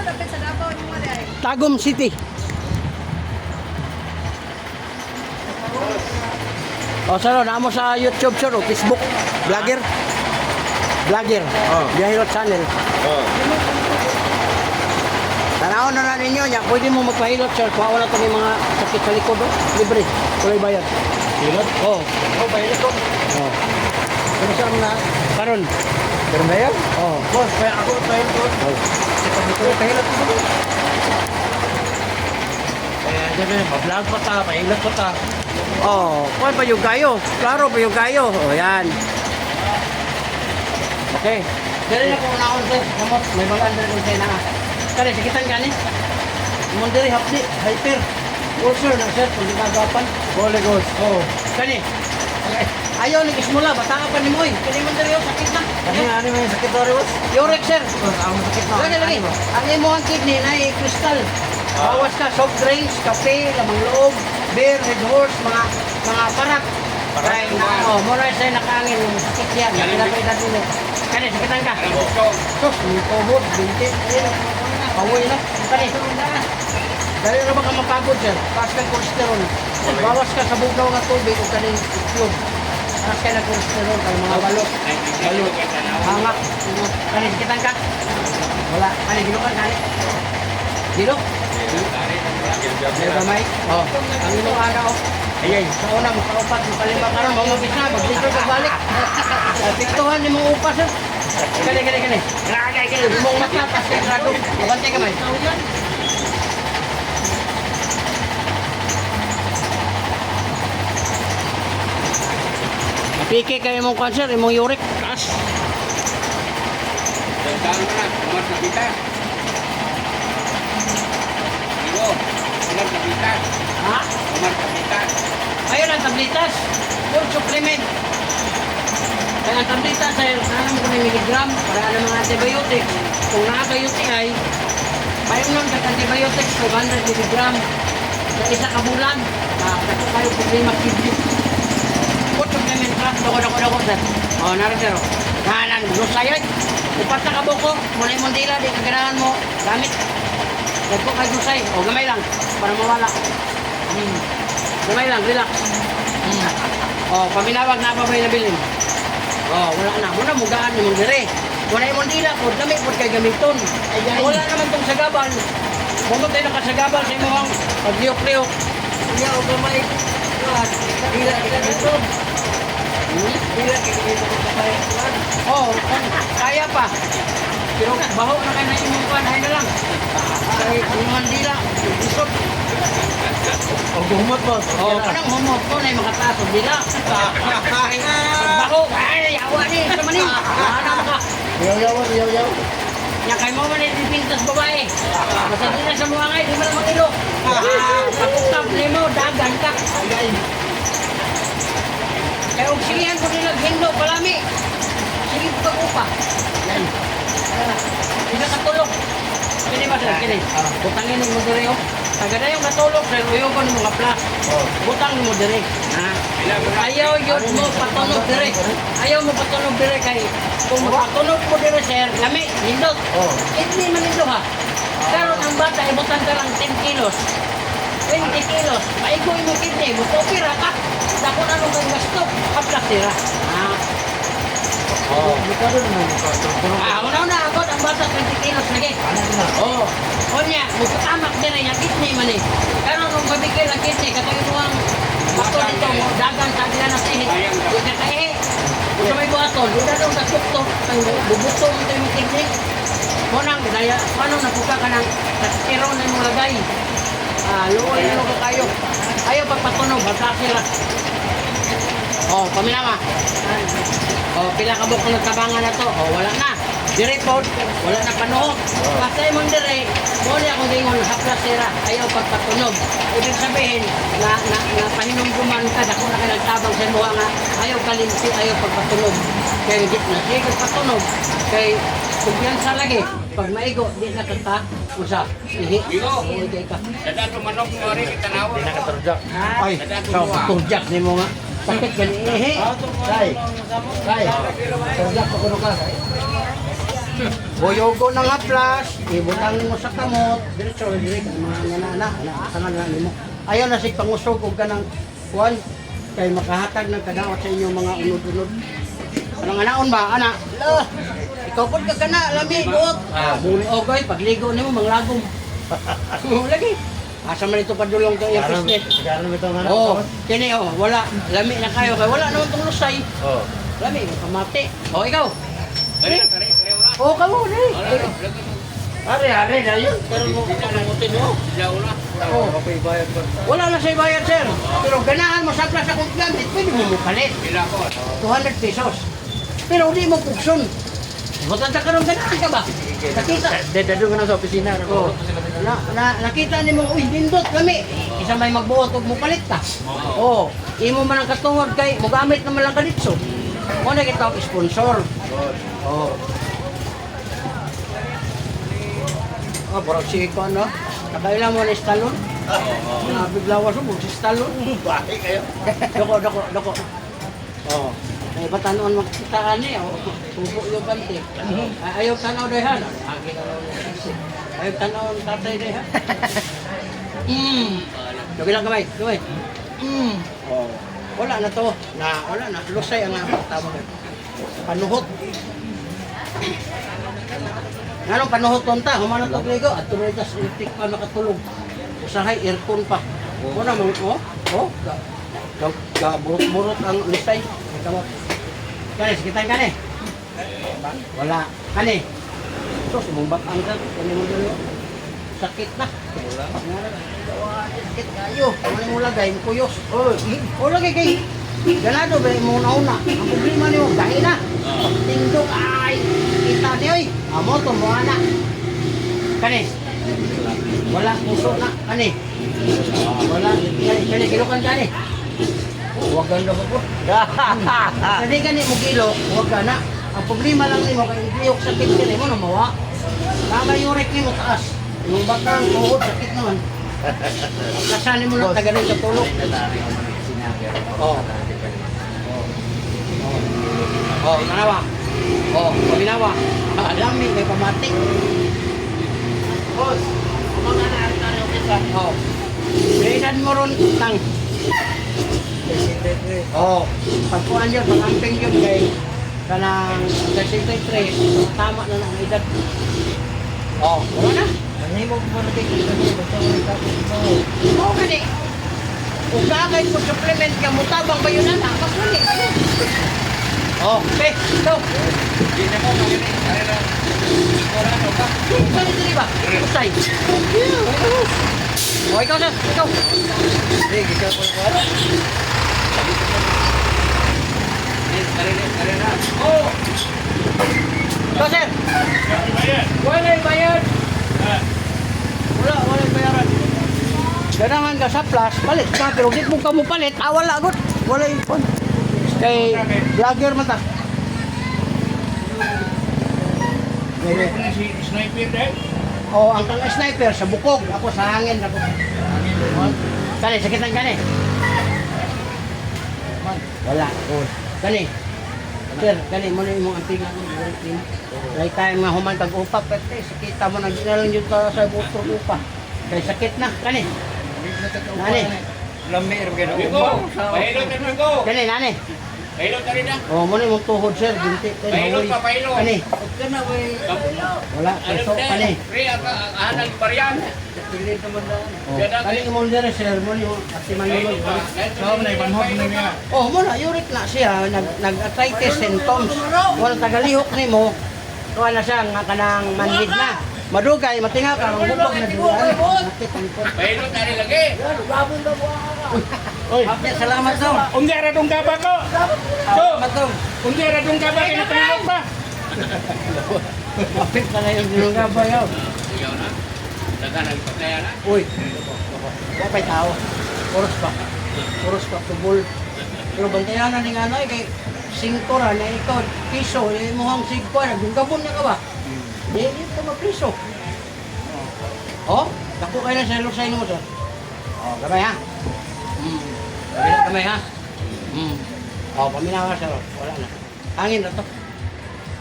dapat sa Davao mo mo dai. Tagum City. O sir, naamo sa YouTube sir, o Facebook, vlogger. Vlogger. Oh. Biyahilot channel. Oh. Tanaw na ninyo niya, pwede mo magpahilot sir. Kuha na to may mga sakit sa likod, oh. Libre. Kulay bayad. Hilot? Oh. Oh, bayad ko. Oh. Ano siya na? Karon. Pero bayad? Oh. Boss, kaya ako tayo to. Oh. Ito, kahilot ko. Kaya dyan eh, mablog pa ta, mahilot pa ta. Oh, kuha pa yung gayo. Klaro pa yung gayo. Oh, yan. Okay. Dali na kung naon sir. Kamot, may mga under kung sa'yo na. Kaya, sikitan ka ni. Mundiri, hapdi, hyper. Ulcer na sir, kung di magapan. Holy Ghost. Oh. Kani. Ayaw ni Ismula, bata ka pa ni Moy. Kani mundiri yun, sakit na. Ano may sakit na rin, boss? Yurek sir. Boss, ako sakit na. Lagi, lagi. Ang imo ang kidney na crystal. Bawas ka, soft drinks, kape, lamang loob, beer, red horse, mga parak. Kaya na, oh, mura sa'yo nakaangin, yung sakit yan. Kinapay na dito. Kani, sakitan ka. Sus, may tuhod, binti. Awoy na. Kani, dahil na ba ka mapagod sir? Taas kang cholesterol. Bawas ka sa bugaw ng tubig o kaning itlog. Taas ka ng cholesterol, kaya mga balot. Balot. Hangak. Kani, sakitan ka. Wala. Kani, gilo ka, kani. Gilo? May gamay? Oo. Ang inyong araw. Ayay. Sa una, makaupat, makalima ka rin. Mamagis na, mag-dito ka balik. Piktuhan ni mong upas. Kani. Kani. Mong matapas kay grado. Mabantay ka, may. Piki kayo mong cancer, imong uric. Taas. Ha? Ayun ang tablitas. Full supplement. Kaya ang tablitas ay nanam ko ng miligram para ng mga antibiotics. Kung nakaka-UTI, mayroon ng antibiotics 200 miligram sa isa ka bulan. Naku kayo problema kidney. Full supplement ka. Dako, sir. O, narin sir. Kanan, lusayag. Upat na kabuko. Muna yung mundila, di kaganahan mo. Gamit. Nagpo kay Dusay. O, gamay lang. Para mawala. Gamay lang, relax. O, paminawag na pa may nabilin. O, wala na. Muna mugaan ni mong dire. Muna yung mundila po. Dami po kay gamiton. Wala naman tong sagabal. Bumot tayo nakasagabal sa imo ang pagliyok-liyok. Iya, o gamay. Dila kita dito. Dila kita dito. O, kaya pa. Pero baho na kayo na imong pan, ay na lang. Kahit yung mandila, busog. O, gumot, boss. O, parang humot ko na yung makataas o dila. Baho, ay, awa ni, sa manin. Hanap ka. Yaw. Yan kayo mo man pintas babae. Basta din na sa mga ngay, di mo lang mag-ilo. Pagkukap ni mo, dagan ka. Kaya huwag silihan ko nila, hindo, palami. Sige, pag-upa. Yan. Hindi ka katulog. Kini ba sir? Kini. Butangin mo dire oh. Tagada yung katulog sir. Uyo ko ng mga plus. Butang mo dire. Ayaw yun mo patunog dire. Ayaw mo patunog dire kay kung patunog mo dire sir, lami, hindot. Hindi man ito ha. Pero ang bata, ibutang ka lang 10 kilos. 20 kilos. Maigoy mo kidney mo. Opera ka. Dako na nung kang gasto. Kaplas tira. Una ako ang bata 20 kilos lagi. Onya, mukatamak din na yung kidney man eh. Pero nung babigay ang kidney, katawin mo ang bato dito, dagan sa nila na sihi. Huwag na kaihi. Kung sa may buhaton, doon na doon nasukto. Bubuto mo tayo yung kidney. Munang, daya, paano napuka ka ng sterol na yung lagay. Luoy na ko kayo. Ayaw pagpatunog, bata sila. Paminama. Pila ka buk nagtabangan na to. Wala na. Dire po, wala na panuot. Basta yung dire, muli akong dingon, haplas sira, ayaw pagpatunog. Ibig sabihin, na pahinumduman ka, dako na kayo nagtabang sa buha nga, ayaw kalimsi, ayaw pagpatunog. Kaya hindi na siya pagpatunog. Kaya kung yan sa lagi, pag maigo, di na kata, usa, ihi. Ihi ka. Dada manok mo rin, itanawa. Hindi na katurjak. Ay, turjak ni mo nga. Sakit ka ni ihi. Ray. Turjak pa kuno ka. Boyogo ng haplas, ibutang mo sa kamot, diretso, diretso, mga nana, sangan na nimo. Ayaw na si pangusog og kanang kuan kay makahatag ng kadawat sa inyong mga unod-unod. Anong anaon ba, ana? Lah, ikaw pud ka kana, lami, buot. Muli ogay, pagligo nimo manglagom. Lagi. Asa man ito padulong ka yung fishnet. Sigara mo itong anak Oh, ko. kini oh, wala, lami na kayo kay wala naman tong lusay. Oh. Lami, kamati. Oh, ikaw. Tari, tari, tari, wala. Oh, kamu dali. Wala, wala, wala. Ari na yun. Pero mo kanamutin mo. Sila wala. Oh. Ako ibayad ko. Wala na sa bayad, sir. Pero ganahan mo sa plaza kung gamit, pwede mo mukalit. Sila ko. 200 pesos. Pero hindi mo pugson. Butan sa karong ganahan ka ba? Nakita. Dedado ka na sa opisina. Oh. Nakita ni mo, uy, dindot kami. Isa may magbuot ug mupalit ka. Oh. Imo man ang katungod kay mo gamit na malang kalitso. Mo na kita og sponsor. Oh. Oh, parang si Iko, ano? Nakailan mo na Stallone? Biglawas mo, si Stallone. Bahay kayo. Doko. Oh. May batanon magkitaan niya, oh. Pupo yung bante. Ayaw tanaw dehan. Ayaw tanaw ang tatay dehan. Gabi lang kamay. Oh. Wala na to. Wala na. Lusay ang tama. Panuhot. Anong panuhot tonta? Humana to ligo at tuloy tas electric pa nakatulog. Usahay aircon pa. Una mo, oh. Burot ang lusay. Kamot. Kani, sekitan kani. Wala. Kani. Sus, mumbak ang kani mo dito. Sakit na. Sakit kayo. Ano mo lagay mo kuyos. Oh, lagi kay ganado ba mo una. Ang problema niyo dahil na. Tindog ay kita niyo oy. Amo to mo ana. Kani. Wala puso na kani. Wala kani kilokan kani. Huwag ganda ko po. Kasi gani mo kilo, huwag ka na. Ang problema lang nimo kay igliyok sa kitchen mo na mawa. Tama yung rek mo taas. Yung batang tuhod sakit naman. Kasanin mo lang tagaling sa tulog. Oh. Oh, tanawa. Oh, pabinawa. Alami may pamati. Boss, mga na kita. Oh. Redan mo ron tang. Oh, pagkuhan yun, pag-amping yun kay kanang 63, tama na ng edad. Oh, wala na. Ano mo po na kayo? Basta mo tapos mo. Oo, gani. Kung kakay po supplement ka, mutabang ba yun na? Mas mali. Oh, okay, go. Hindi na mo, magiging. Tari lang. Wala na ba? Saan ito ba? Usay. Oh, ikaw sir, ikaw. Sige, ikaw po yung wala. Tari na. Oh. Ikaw sir. Wala yung bayad. Wala yung bayaran. Ganahan ka sa plus, palit ka, pero di mo ka mo palit, wala agad. Wala yung phone. Kay vlogger man ta. Si sniper dahil. Oh, ang kang sniper sa bukog, ako sa hangin ako. Kani, sakitan kani. Wala. Oh. Kani. Sir, kani mo na imong antingan mo. Like tayo mga human tag-upa, pwede, sakita mo na lang yun sa butro upa. Kay sakit na, kani. Nani. Lamir ka na. Bigo. Pahilot na Bigo. Kani, nani. Pahilot na rin na. Oh, mo na imong tuhod, sir. Binti. Pahilot pa, pahilot. Kani. Kamu. Wala, peso, kani. Pre, ahanag bariyan. Oh, kani imong dire, sir. Mo ni ati manulog. Saan na ibanhog na niya? Oh, mo na uric na siya, nag-arthritis symptoms. Wala tagalihok nimo. Tuwa na siya nga kanang manhid na. Madugay, matinga ka, ang bukog na duwan. Pahilot na rin lagi. Oy, salamat daw. Undi ara dong gaba ko. Salamat daw. Undi ara dong gaba kay napahilot ba? Kapit pala yung dinunggabay yaw. Sigaw na. Daga nagpataya na. Uy, wapay tao. Puros pa, tubol. Pero bantayan na ni nga na, kay 5 ra na ikaw, piso, mo hang 5 ra, gunggabon niya ka ba? Hindi ito mapiso. Oh, dako kayo na sa lusay mo, sir. Oh, gamay ha. Gamay ha. Oh, paminawa, sir. Wala na. Hangin na to.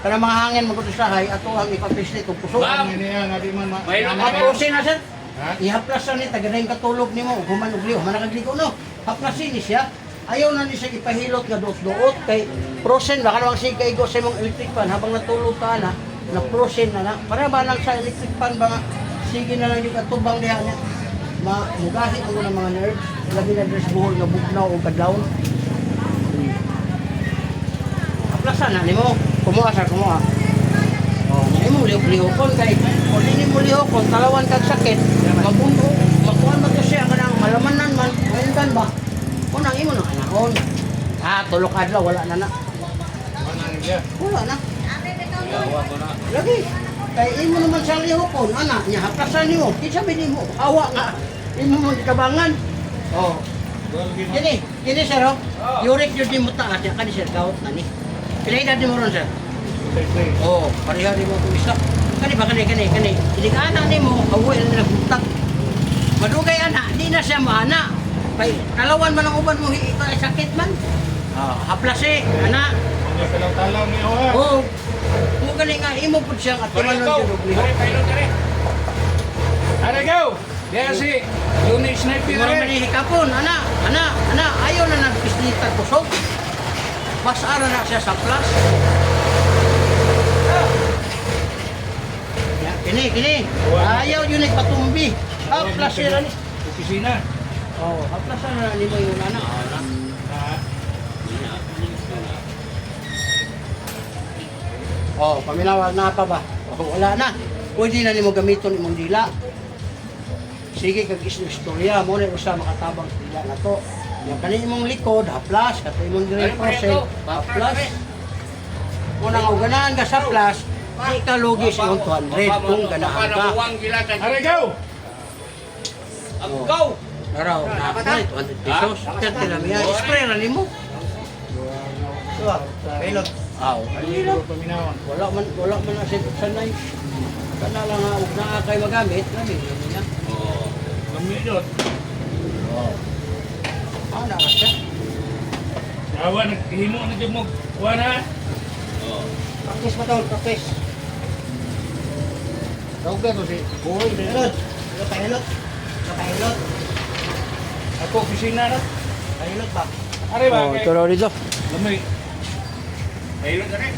Kana mga hangin magkutusahay ato ang ipapislit ug puso. Ma'am. Ano yan, nga di man ma... Mayroon Ang prosin na sir. Ha? Ihaplas na ni taga na yung katulog nimo ug human ug liho man nakagligo no. Haplasin ni siya. Ayaw na ni siya ipahilot nga duot-duot kay prosin baka naman sig kaigo sa imong electric fan habang natulog ka na prosin na para ba lang sa electric fan ba nga, sige na lang yung katubang diha niya. Mugahi ang mga nerves labi na dress buhol nga bugnaw o kadlawon. Haplasan na nimo. Kumuha sir, kumuha. Oh, imo liho-lihokon kay kung hindi mo lihokon talawan kag sakit, mabundo, makuan ba to siya kanang malamanan man, wendan ba? Kung imo nang anahon. Tulok adlaw wala na na. Manang niya. Wala na. Yawa ko na. Lagi. Kay imo naman sa lihokon, ana, nya haplasan nimo. Kinsa bini mo? Awa nga. Imo mo kabangan. Oh. Kini sir, oh. Yurik yun di mo taas, yan kani sir, gawat na ni. Pila di mo ron sir? Oo, pareha rin mo ito isa. Kani ba, kani. Hindi ka anak ni mo, away na nagbutak. Madugay anak, di na siya maana. Kay, kalawan man ang uban mo, ito ay sakit man. Haplas anak. Ang talaw-talaw niyo ha. Oo. Kung gani nga, imo po siyang at Pare, tumalon go. yung liho. Pare, pare. Are, go. Diyan si Luni Sniper. Mura man hikapon, anak, ayaw na nagpislita kusog. Mas ara na siya sa plus. Kini. Ayaw yun patumbi. Haplas siya ni. Opisina. Oh, haplas na ni mo yung anak. Oh, paminawag na pa ba? Oh, wala na. Pwede na nimo gamiton imong dila. Sige kag istorya mo na usa makatabang sa dila na to. Yung kanin imong likod, haplas, kato imong dire process, haplas. Kung ang uganaan ka sa plus, di ka lugi sa imong 200 kung ganaan ka. Are, go. Go. Araw, na 200 pesos. Kerte na miya, spray na nimo. Suwa, pilot. Aw, pilot. Paminawan. Wala man na sanay. Kana lang nga, huwag na kay magamit, namin yun niya. Oh. Kami yun. Na ka siya. Awa, naghimo na dyan mo. Kuha na. Practice pa tol, practice. Tawag ka to si Boy, pilot. Pilot. Ako, opisina na. Pilot ba? Are ba? Turo dito. Lamay. Ayun, are.